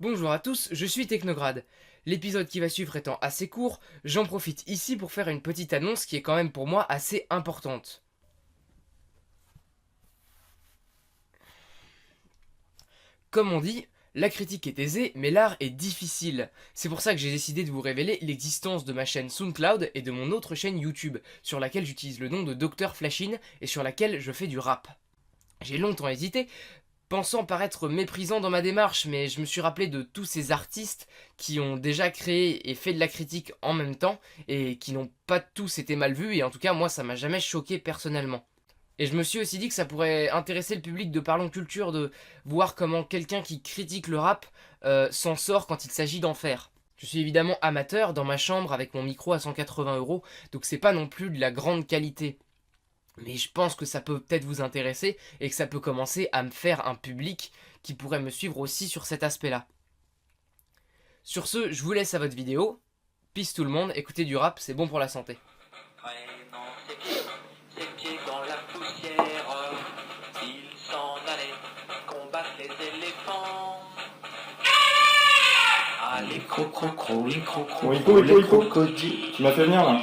Bonjour à tous, je suis Technograde. L'épisode qui va suivre étant assez court, j'en profite ici pour faire une petite annonce qui est quand même pour moi assez importante. Comme on dit, la critique est aisée, mais l'art est difficile. C'est pour ça que j'ai décidé de vous révéler l'existence de ma chaîne SoundCloud et de mon autre chaîne YouTube, sur laquelle j'utilise le nom de Dr Flashin et sur laquelle je fais du rap. J'ai longtemps hésité, pensant paraître méprisant dans ma démarche, mais je me suis rappelé de tous ces artistes qui ont déjà créé et fait de la critique en même temps, et qui n'ont pas tous été mal vus, et en tout cas moi ça m'a jamais choqué personnellement. Et je me suis aussi dit que ça pourrait intéresser le public de Parlons Culture de voir comment quelqu'un qui critique le rap s'en sort quand il s'agit d'en faire. Je suis évidemment amateur dans ma chambre avec mon micro à 180 €, donc c'est pas non plus de la grande qualité. Mais je pense que ça peut peut-être vous intéresser et que ça peut commencer à me faire un public qui pourrait me suivre aussi sur cet aspect-là. Sur ce, je vous laisse à votre vidéo. Peace tout le monde, écoutez du rap, c'est bon pour la santé. Vraiment, ses pieds dans la poussière, il s'en allait combattre les éléphants. Allez, crocro, les crocro, Oui, crocodiles. Tu m'as fait venir là.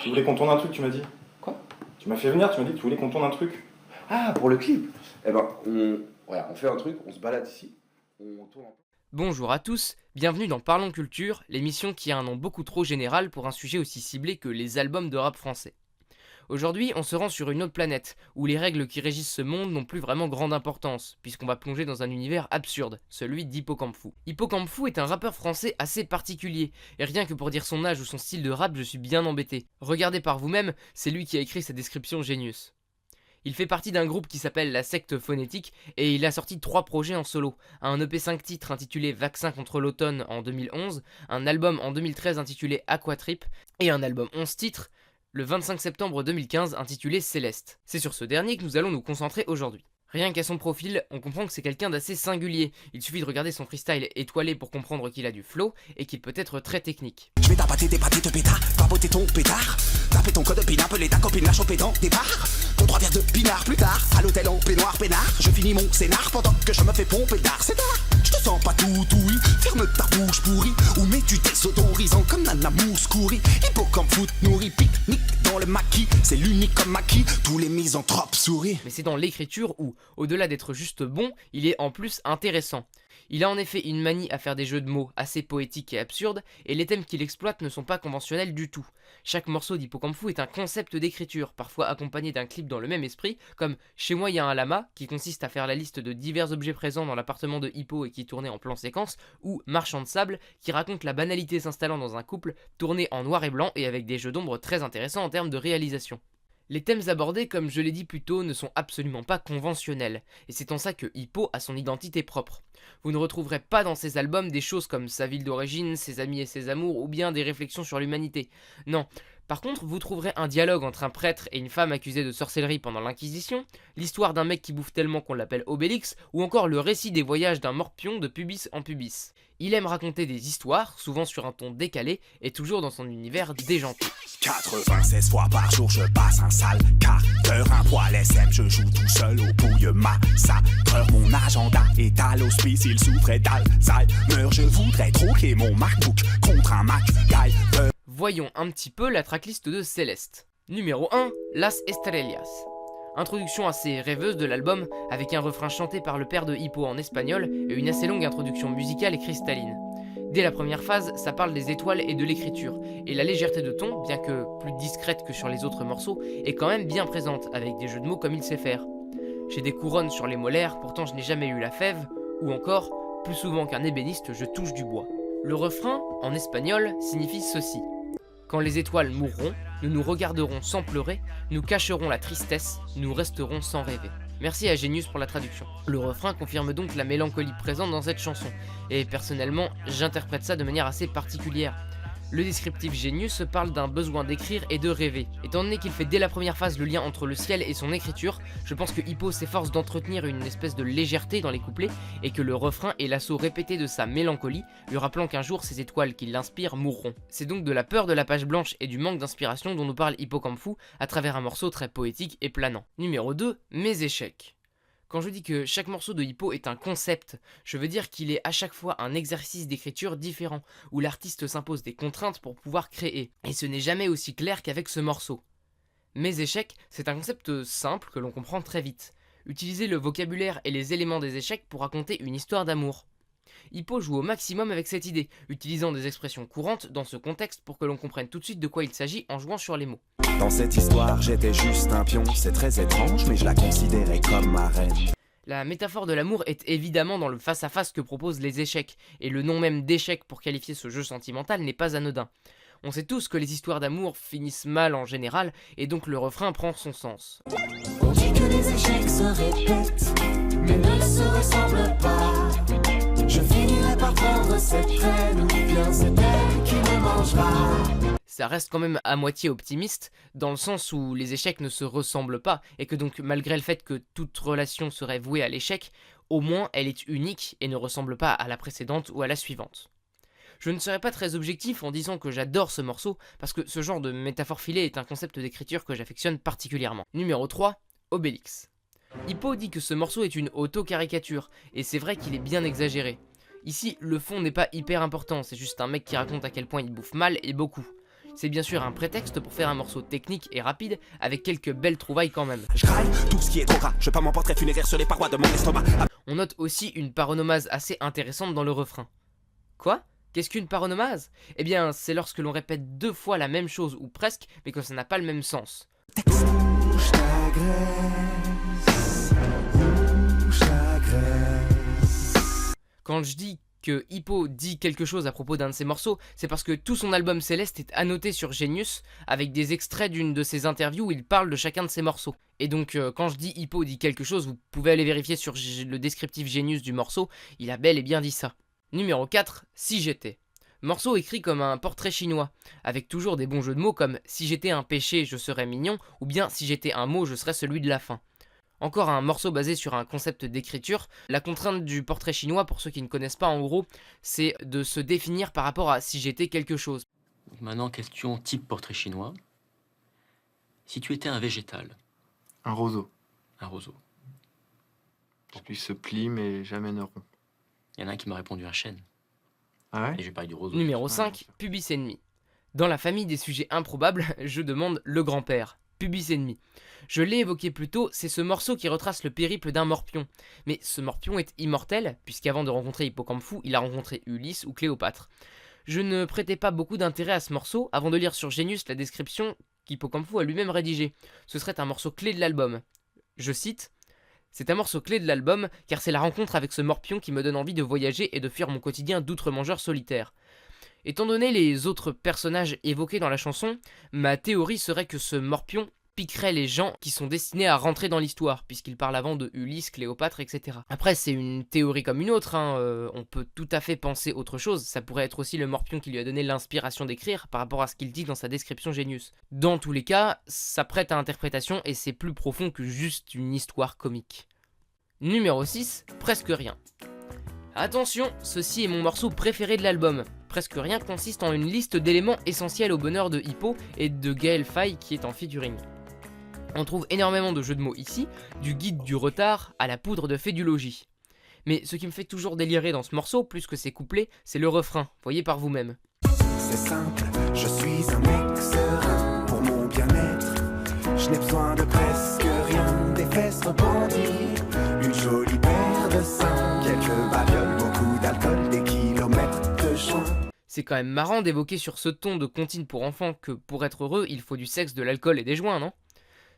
Tu voulais qu'on tourne un truc, tu m'as dit. Quoi? Tu m'as fait venir, tu m'as dit que tu voulais qu'on tourne un truc. Ah, pour le clip. Eh ben, on fait un truc, on se balade ici, on tourne un peu. Bonjour à tous, bienvenue dans Parlons Culture, l'émission qui a un nom beaucoup trop général pour un sujet aussi ciblé que les albums de rap français. Aujourd'hui, on se rend sur une autre planète, où les règles qui régissent ce monde n'ont plus vraiment grande importance, puisqu'on va plonger dans un univers absurde, celui d'Hippocampe Fou. Hippocampe Fou est un rappeur français assez particulier, et rien que pour dire son âge ou son style de rap, je suis bien embêté. Regardez par vous-même, c'est lui qui a écrit sa description Genius. Il fait partie d'un groupe qui s'appelle la Secte Phonétique et il a sorti 3 projets en solo. Un EP 5 titres intitulé Vaccin contre l'automne en 2011, un album en 2013 intitulé Aquatrip et un album 11 titres le 25 septembre 2015 intitulé Céleste. C'est sur ce dernier que nous allons nous concentrer aujourd'hui. Rien qu'à son profil, on comprend que c'est quelqu'un d'assez singulier. Il suffit de regarder son freestyle étoilé pour comprendre qu'il a du flow et qu'il peut être très technique. Je vais tapater tes pâtés, pétard, papoter ton pétard. Taper ton code pin, appeler ta copine, la choper dans tes bars. Ton 3 verres de pinard plus tard, à l'hôtel en peignoir peinard. Je finis mon scénar pendant que je me fais pomper d'art. C'est tard, je te sens pas tout oui. Ferme ta bouche pourrie, ou mets-tu désodorisant comme Nana Mouskouri. Hippocampe foot nourri, pique-nique dans le maquis. C'est l'unique comme maquis, tous les misanthropes sourient. Mais c'est dans l'écriture où, au-delà d'être juste bon, il est en plus intéressant. Il a en effet une manie à faire des jeux de mots assez poétiques et absurdes, et les thèmes qu'il exploite ne sont pas conventionnels du tout. Chaque morceau d'Hippocampe Fou est un concept d'écriture, parfois accompagné d'un clip dans le même esprit, comme Chez moi il y a un lama, qui consiste à faire la liste de divers objets présents dans l'appartement de Hippo et qui tournait en plan séquence, ou Marchand de sable, qui raconte la banalité s'installant dans un couple, tourné en noir et blanc et avec des jeux d'ombre très intéressants en termes de réalisation. Les thèmes abordés, comme je l'ai dit plus tôt, ne sont absolument pas conventionnels, et c'est en ça que Hippo a son identité propre. Vous ne retrouverez pas dans ses albums des choses comme sa ville d'origine, ses amis et ses amours, ou bien des réflexions sur l'humanité. Non. Par contre, vous trouverez un dialogue entre un prêtre et une femme accusée de sorcellerie pendant l'Inquisition, l'histoire d'un mec qui bouffe tellement qu'on l'appelle Obélix, ou encore le récit des voyages d'un morpion de pubis en pubis. Il aime raconter des histoires, souvent sur un ton décalé, et toujours dans son univers déjanté. 96 fois par jour, je passe un sale quart d'heure, un poil SM, je joue tout seul au bouille massacreur. Mon agenda est à l'hospice, il souffrait d'Alzheimer. Je voudrais troquer mon MacBook contre un MacGyver. Voyons un petit peu la tracklist de Céleste. Numéro 1, Las Estrellas. Introduction assez rêveuse de l'album, avec un refrain chanté par le père de Hippo en espagnol et une assez longue introduction musicale et cristalline. Dès la première phase, ça parle des étoiles et de l'écriture, et la légèreté de ton, bien que plus discrète que sur les autres morceaux, est quand même bien présente, avec des jeux de mots comme il sait faire. J'ai des couronnes sur les molaires, pourtant je n'ai jamais eu la fève, ou encore, plus souvent qu'un ébéniste, je touche du bois. Le refrain, en espagnol, signifie ceci. Quand les étoiles mourront, nous nous regarderons sans pleurer, nous cacherons la tristesse, nous resterons sans rêver. Merci à Genius pour la traduction. Le refrain confirme donc la mélancolie présente dans cette chanson, et personnellement, j'interprète ça de manière assez particulière. Le descriptif Genius parle d'un besoin d'écrire et de rêver. Étant donné qu'il fait dès la première phase le lien entre le ciel et son écriture, je pense que Hippo s'efforce d'entretenir une espèce de légèreté dans les couplets et que le refrain est l'assaut répété de sa mélancolie, lui rappelant qu'un jour ces étoiles qui l'inspirent mourront. C'est donc de la peur de la page blanche et du manque d'inspiration dont nous parle Hippocampe Fou à travers un morceau très poétique et planant. Numéro 2, Mes échecs. Quand je dis que chaque morceau de Hippo est un concept, je veux dire qu'il est à chaque fois un exercice d'écriture différent, où l'artiste s'impose des contraintes pour pouvoir créer. Et ce n'est jamais aussi clair qu'avec ce morceau. Mes échecs, c'est un concept simple que l'on comprend très vite. Utiliser le vocabulaire et les éléments des échecs pour raconter une histoire d'amour. Hippo joue au maximum avec cette idée, utilisant des expressions courantes dans ce contexte pour que l'on comprenne tout de suite de quoi il s'agit en jouant sur les mots. Dans cette histoire, j'étais juste un pion, c'est très étrange, mais je la considérais comme ma reine. La métaphore de l'amour est évidemment dans le face-à-face que proposent les échecs, et le nom même d'échec pour qualifier ce jeu sentimental n'est pas anodin. On sait tous que les histoires d'amour finissent mal en général, et donc le refrain prend son sens. On dit que les échecs se répètent, mais ne se ressemblent pas. Je finirai par prendre cette reine, ou bien c'est elle qui me mangera. Ça reste quand même à moitié optimiste, dans le sens où les échecs ne se ressemblent pas, et que donc malgré le fait que toute relation serait vouée à l'échec, au moins elle est unique et ne ressemble pas à la précédente ou à la suivante. Je ne serai pas très objectif en disant que j'adore ce morceau, parce que ce genre de métaphore filée est un concept d'écriture que j'affectionne particulièrement. Numéro 3, Obélix. Hippo dit que ce morceau est une auto-caricature, et c'est vrai qu'il est bien exagéré. Ici, le fond n'est pas hyper important, c'est juste un mec qui raconte à quel point il bouffe mal et beaucoup. C'est bien sûr un prétexte pour faire un morceau technique et rapide, avec quelques belles trouvailles quand même. Je graille tout ce qui est trop gras, je peins mon portrait funéraire sur les parois de mon estomac. On note aussi une paronomase assez intéressante dans le refrain. Quoi ? Qu'est-ce qu'une paronomase ? Eh bien, c'est lorsque l'on répète 2 fois la même chose ou presque, mais que ça n'a pas le même sens. Texte. Quand je dis que Hippo dit quelque chose à propos d'un de ses morceaux, c'est parce que tout son album Céleste est annoté sur Genius, avec des extraits d'une de ses interviews où il parle de chacun de ses morceaux. Et donc quand je dis Hippo dit quelque chose, vous pouvez aller vérifier sur le descriptif Genius du morceau, il a bel et bien dit ça. Numéro 4, Si j'étais. Morceau écrit comme un portrait chinois, avec toujours des bons jeux de mots comme si j'étais un péché, je serais mignon, ou bien si j'étais un mot, je serais celui de la fin. Encore un morceau basé sur un concept d'écriture. La contrainte du portrait chinois, pour ceux qui ne connaissent pas en gros, c'est de se définir par rapport à si j'étais quelque chose. Maintenant, question type portrait chinois. Si tu étais un végétal, Un roseau. un roseau, Lui se plie mais jamais ne rompt. il y en a un qui m'a répondu un chêne. Ah ouais? Et j'ai parlé du roseau. Numéro Ouais, 5, bien sûr. Pubis ennemi. Dans la famille des sujets improbables, je demande le grand-père, Pubis ennemi. Je l'ai évoqué plus tôt, c'est ce morceau qui retrace le périple d'un morpion. Mais ce morpion est immortel, puisqu'avant de rencontrer Hippocampe il a rencontré Ulysse ou Cléopâtre. Je ne prêtais pas beaucoup d'intérêt à ce morceau avant de lire sur Genius la description qu'Hippocampe a lui-même rédigée. Ce serait un morceau clé de l'album. Je cite: « C'est un morceau clé de l'album car c'est la rencontre avec ce morpion qui me donne envie de voyager et de fuir mon quotidien d'outre-mangeur solitaire. » Étant donné les autres personnages évoqués dans la chanson, ma théorie serait que ce morpion piquerait les gens qui sont destinés à rentrer dans l'histoire, puisqu'il parle avant de Ulysse, Cléopâtre, etc. Après, c'est une théorie comme une autre, on peut tout à fait penser autre chose, ça pourrait être aussi le morpion qui lui a donné l'inspiration d'écrire par rapport à ce qu'il dit dans sa description Genius. Dans tous les cas, ça prête à interprétation et c'est plus profond que juste une histoire comique. Numéro 6, Presque rien. Attention, ceci est mon morceau préféré de l'album. Presque rien consiste en une liste d'éléments essentiels au bonheur de Hippo et de Gaël Faye qui est en featuring. On trouve énormément de jeux de mots ici, du guide du retard à la poudre de fédulogie. Mais ce qui me fait toujours délirer dans ce morceau, plus que ses couplets, c'est le refrain, voyez par vous-même. C'est simple, je suis un mec serein pour mon bien-être. Je n'ai besoin de presque rien, des fesses repenties, une jolie paire de seins, quelques babioles, beaucoup d'alcool, des kilomètres de joints. C'est quand même marrant d'évoquer sur ce ton de comptine pour enfants que pour être heureux, il faut du sexe, de l'alcool et des joints, non ?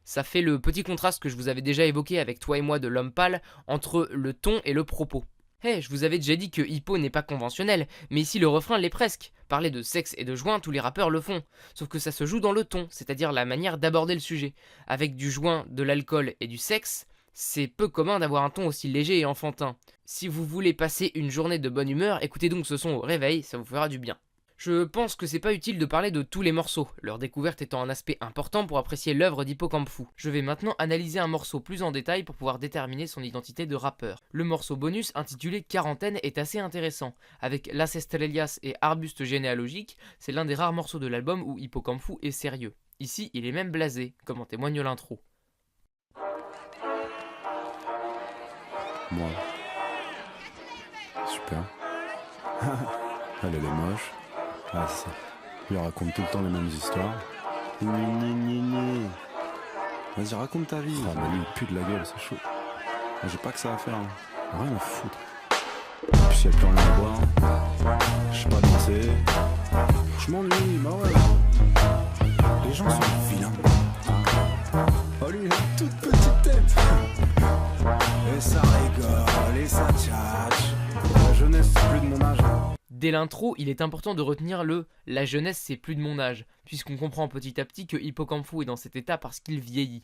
Ça fait le petit contraste que je vous avais déjà évoqué avec Toi et moi de L'Homme Pâle entre le ton et le propos. Je vous avais déjà dit que Hippo n'est pas conventionnel, mais ici le refrain l'est presque. Parler de sexe et de joint, tous les rappeurs le font. Sauf que ça se joue dans le ton, c'est-à-dire la manière d'aborder le sujet. Avec du joint, de l'alcool et du sexe, c'est peu commun d'avoir un ton aussi léger et enfantin. Si vous voulez passer une journée de bonne humeur, écoutez donc ce son au réveil, ça vous fera du bien. Je pense que c'est pas utile de parler de tous les morceaux, leur découverte étant un aspect important pour apprécier l'œuvre d'Hippocampe. Je vais maintenant analyser un morceau plus en détail pour pouvoir déterminer son identité de rappeur. Le morceau bonus intitulé Quarantaine est assez intéressant. Avec Las Estrellas et Arbuste généalogique, c'est l'un des rares morceaux de l'album où Hippocampe est sérieux. Ici, il est même blasé, comme en témoigne l'intro. Moi. Super. Elle est moche. Ah, c'est ça. Il raconte tout le temps les mêmes histoires. Vas-y, raconte ta vie. Ah, mais lui, il pue de la gueule, c'est chaud. Moi, j'ai pas que ça à faire. Hein. Rien à foutre. Puis s'il y a plus rien à boire, je sais pas danser. Je m'ennuie, bah ouais. Les gens sont vilains. Oh, lui, il a une toute petite tête. Et ça rigole, et ça tchatche. La jeunesse, c'est plus de mon âge. Dès l'intro, il est important de retenir le « la jeunesse c'est plus de mon âge », puisqu'on comprend petit à petit que Hippocampfou est dans cet état parce qu'il vieillit.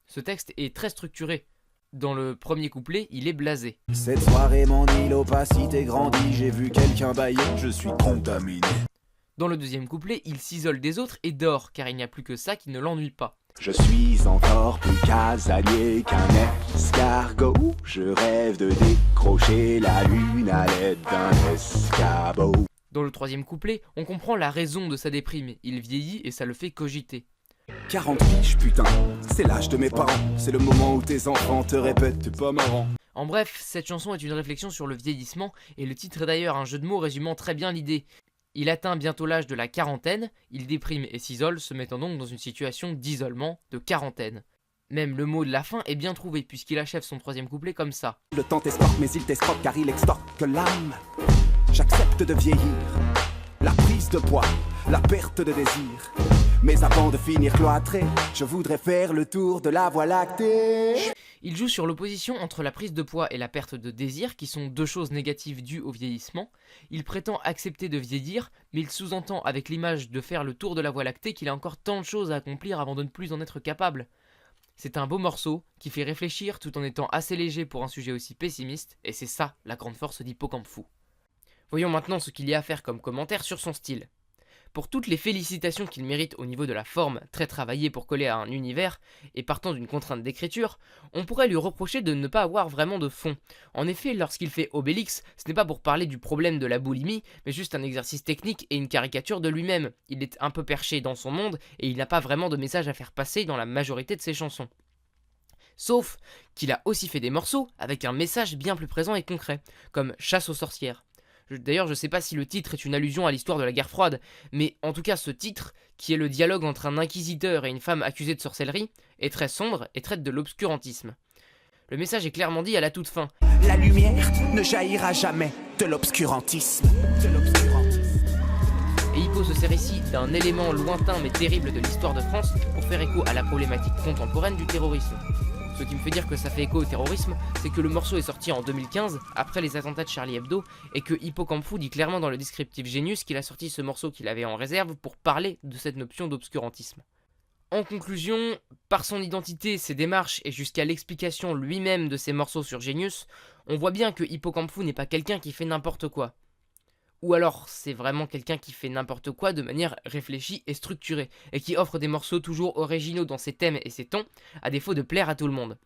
Ce texte est très structuré. Dans le premier couplet, il est blasé. Cette soirée mon île opacité grandit, j'ai vu quelqu'un bailler, je suis contaminé. Dans le deuxième couplet, il s'isole des autres et dort, car il n'y a plus que ça qui ne l'ennuie pas. Je suis encore plus casanier qu'un escargot. Je rêve de décrocher la lune à l'aide d'un escabeau. Dans le troisième couplet, on comprend la raison de sa déprime. Il vieillit et ça le fait cogiter. 40 piges, putain, c'est l'âge de mes parents. C'est le moment où tes enfants te répètent, t'es pas marrant. En bref, cette chanson est une réflexion sur le vieillissement, et le titre est d'ailleurs un jeu de mots résumant très bien l'idée. Il atteint bientôt l'âge de la quarantaine, il déprime et s'isole, se mettant donc dans une situation d'isolement, de quarantaine. Même le mot de la fin est bien trouvé, puisqu'il achève son troisième couplet comme ça. Le temps t'escorte, mais il t'escroque car il extorque l'âme. J'accepte de vieillir, la prise de poids, la perte de désir. Mais avant de finir cloîtré, je voudrais faire le tour de la Voie lactée. Il joue sur l'opposition entre la prise de poids et la perte de désir, qui sont deux choses négatives dues au vieillissement. Il prétend accepter de vieillir, mais il sous-entend avec l'image de faire le tour de la Voie lactée qu'il a encore tant de choses à accomplir avant de ne plus en être capable. C'est un beau morceau qui fait réfléchir tout en étant assez léger pour un sujet aussi pessimiste, et c'est ça la grande force d'Hippocampfou. Voyons maintenant ce qu'il y a à faire comme commentaire sur son style. Pour toutes les félicitations qu'il mérite au niveau de la forme, très travaillée pour coller à un univers, et partant d'une contrainte d'écriture, on pourrait lui reprocher de ne pas avoir vraiment de fond. En effet, lorsqu'il fait Obélix, ce n'est pas pour parler du problème de la boulimie, mais juste un exercice technique et une caricature de lui-même. Il est un peu perché dans son monde, et il n'a pas vraiment de message à faire passer dans la majorité de ses chansons. Sauf qu'il a aussi fait des morceaux avec un message bien plus présent et concret, comme Chasse aux sorcières. D'ailleurs, je sais pas si le titre est une allusion à l'histoire de la guerre froide, mais en tout cas ce titre, qui est le dialogue entre un inquisiteur et une femme accusée de sorcellerie, est très sombre et traite de l'obscurantisme. Le message est clairement dit à la toute fin. La lumière ne jaillira jamais de l'obscurantisme. Et Hippo se sert ici d'un élément lointain mais terrible de l'histoire de France pour faire écho à la problématique contemporaine du terrorisme. Ce qui me fait dire que ça fait écho au terrorisme, c'est que le morceau est sorti en 2015, après les attentats de Charlie Hebdo, et que Hippocampfou dit clairement dans le descriptif Genius qu'il a sorti ce morceau qu'il avait en réserve pour parler de cette notion d'obscurantisme. En conclusion, par son identité, ses démarches et jusqu'à l'explication lui-même de ses morceaux sur Genius, on voit bien que Hippocampfou n'est pas quelqu'un qui fait n'importe quoi. Ou alors, c'est vraiment quelqu'un qui fait n'importe quoi de manière réfléchie et structurée, et qui offre des morceaux toujours originaux dans ses thèmes et ses tons, à défaut de plaire à tout le monde.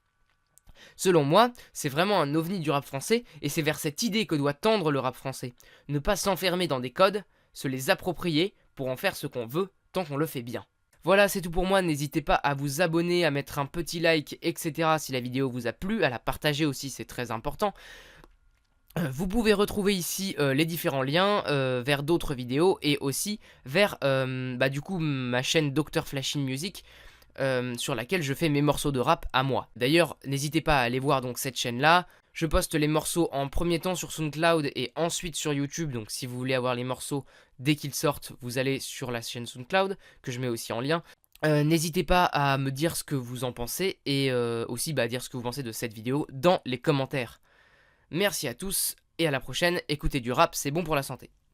Selon moi, c'est vraiment un ovni du rap français, et c'est vers cette idée que doit tendre le rap français. Ne pas s'enfermer dans des codes, se les approprier pour en faire ce qu'on veut, tant qu'on le fait bien. Voilà, c'est tout pour moi, n'hésitez pas à vous abonner, à mettre un petit like, etc. si la vidéo vous a plu, à la partager aussi, c'est très important. Vous pouvez retrouver ici les différents liens vers d'autres vidéos et aussi vers du coup ma chaîne Dr Flashin Music sur laquelle je fais mes morceaux de rap à moi. D'ailleurs, n'hésitez pas à aller voir donc cette chaîne là. Je poste les morceaux en premier temps sur SoundCloud et ensuite sur YouTube. Donc si vous voulez avoir les morceaux dès qu'ils sortent, vous allez sur la chaîne SoundCloud que je mets aussi en lien. N'hésitez pas à me dire ce que vous en pensez et aussi à dire ce que vous pensez de cette vidéo dans les commentaires. Merci à tous et à la prochaine, écoutez du rap, c'est bon pour la santé.